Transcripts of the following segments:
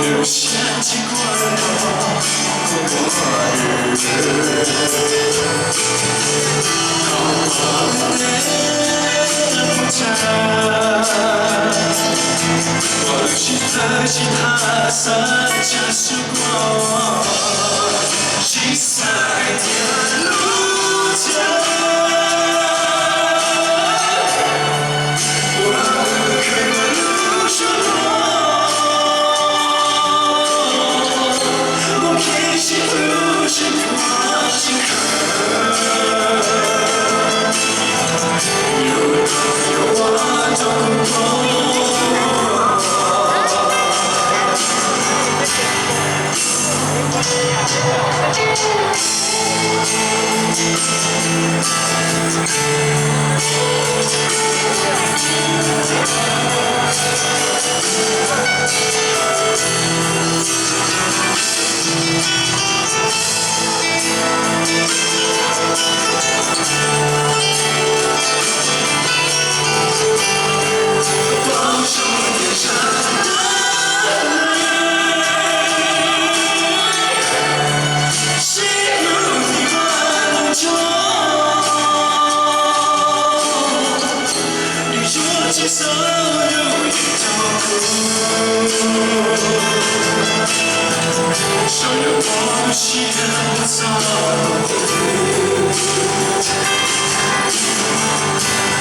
留下几块过日我是他是他三家时光，是三条路程。 所有的痛苦，所有我需要照顾，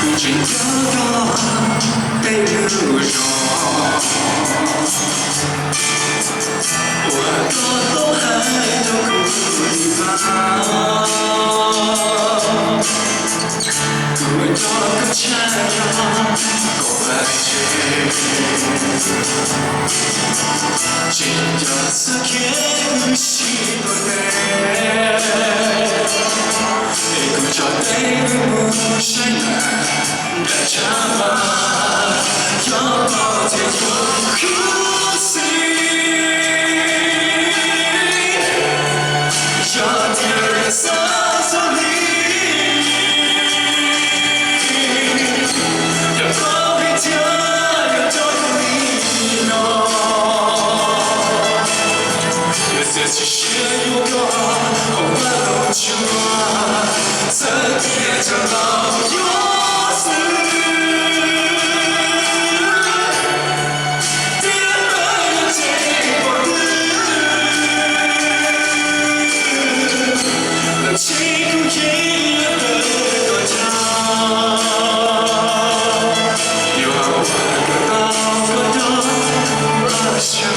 孤军跳动被流融，我多东海都孤立吧。 我多个家乡，过来去，今朝此刻是不累，一个叫对不谁来的家嘛，要抱着有苦心，要点洒洒你。 这是谁有个好玩的球啊？这天就老有事，天门结果的，那辛苦也不家，有好玩的好玩的，我想。